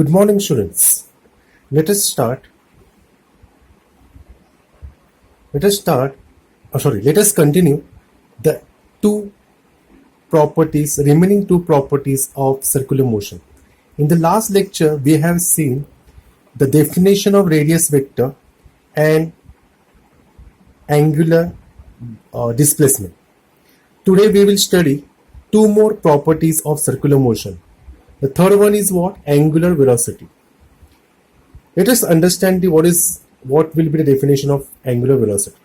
Good morning, students. Let us start. Let us start. Let us continue the two remaining two properties of circular motion. In the last lecture, we have seen the definition of radius vector and angular displacement. Today, we will study two more properties of circular motion. The third one is what? Angular velocity. Let us understand what will be the definition of angular velocity.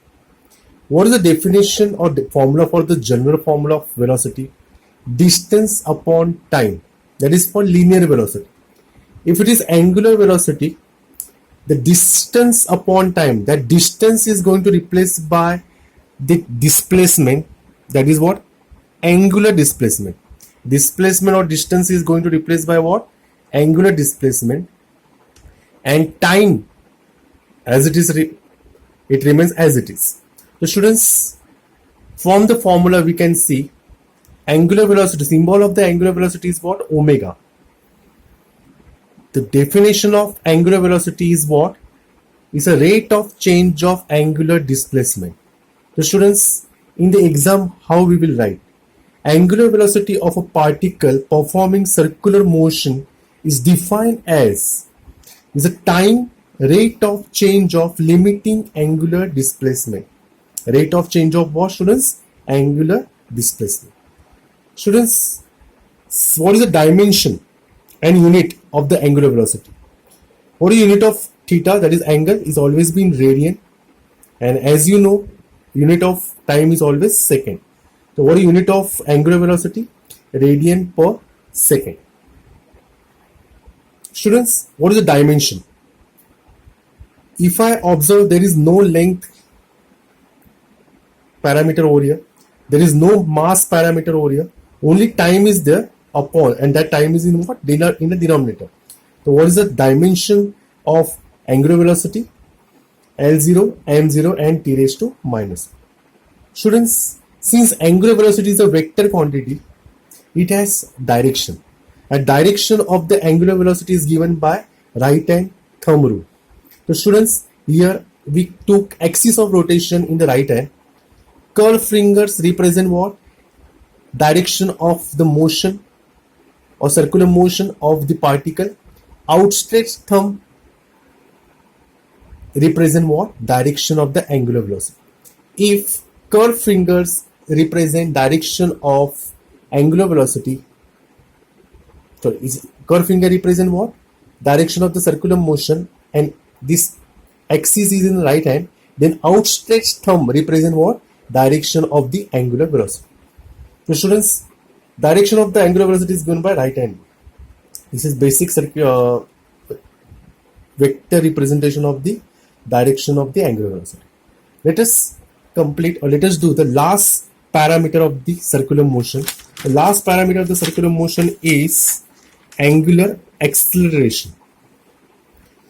What is the definition or the formula for the general formula of velocity? Distance upon time. That is for linear velocity. If it is angular velocity, the distance upon time, that distance is going to replace by the displacement. That is what? Angular displacement. Displacement or distance is going to replace by what? Angular displacement. And time, as it is, it remains as it is. So students, from the formula we can see angular velocity, symbol of the angular velocity is what? Omega. The definition of angular velocity is what? Is a rate of change of angular displacement. So students, in the exam, how we will write? Angular velocity of a particle performing circular motion is defined as is a time rate of change of limiting angular displacement. Rate of change of what, students? Angular displacement. Students, what is the dimension and unit of the angular velocity? What is unit of theta? That is angle is always been radian, and as you know, unit of time is always second. So what is unit of angular velocity? Radian per second. Students, what is the dimension? If I observe there is no length parameter over here, there is no mass parameter over here, only time is there upon, and that time is in what? In the denominator. So what is the dimension of angular velocity? L0, M0 and T raised to minus. Students, since angular velocity is a vector quantity, it has direction. A direction of the angular velocity is given by right hand thumb rule. So students, here we took axis of rotation in the right hand. Curved fingers represent what? Direction of the motion or circular motion of the particle. Outstretched thumb represent what? Direction of the angular velocity. If curved fingers represent direction of angular velocity, so is curved finger represent what? Direction of the circular motion, and this axis is in the right hand, then outstretched thumb represent what? Direction of the angular velocity. So students, direction of the angular velocity is given by right hand. This is basic vector representation of the direction of the angular velocity. Let us complete, or let us do the last parameter of the circular motion. The last parameter of the circular motion is angular acceleration.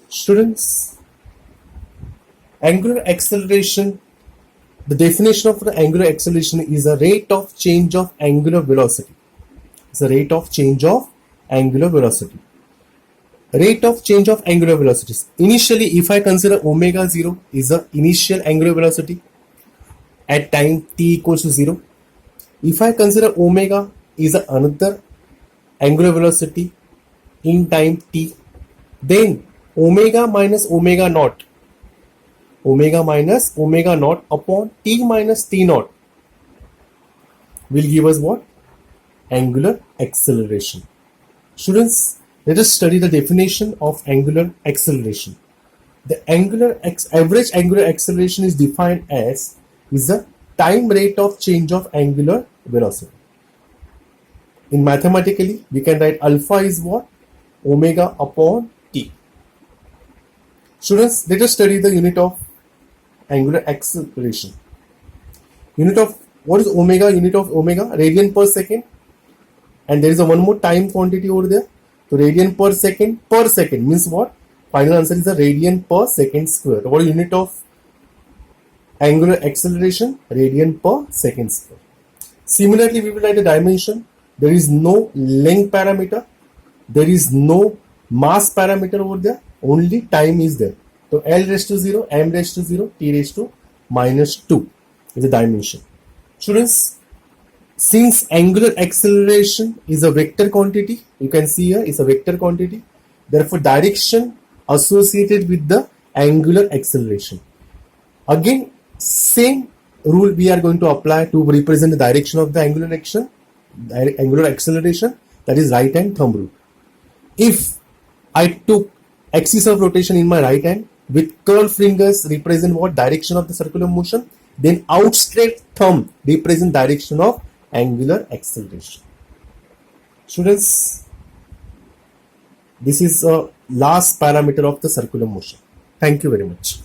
Students, angular acceleration, the definition of the angular acceleration is a rate of change of angular velocity. It's a rate of change of angular velocity. Rate of change of angular velocities. Initially, if I consider omega 0 is the initial angular velocity at time t equals to 0. If I consider omega is another angular velocity in time t, then omega minus omega naught upon t minus t naught will give us what? Angular acceleration. Students, let us study the definition of angular acceleration. The average angular acceleration is defined as is the time rate of change of angular velocity. In mathematically, we can write alpha is what? Omega upon t. Students, let us study the unit of angular acceleration. Unit of what is omega? Unit of omega, radian per second, and there is one more time quantity over there. So radian per second means what? Final answer is the radian per second square. What is unit of angular acceleration? Radian per second square. Similarly, we will write the dimension. There is no length parameter. There is no Mass parameter over there, only time is there. So L raised to 0, M raised to 0, T raised to minus 2 is the dimension. Students, since angular acceleration is a vector quantity, you can see here is a vector quantity, therefore direction associated with the angular acceleration. Again, same rule we are going to apply to represent the direction of the angular acceleration, that is right hand thumb rule. If I took axis of rotation in my right hand with curl fingers represent what? Direction of the circular motion, then outstretched thumb represent direction of angular acceleration. Students, this is a last parameter of the circular motion. Thank you very much.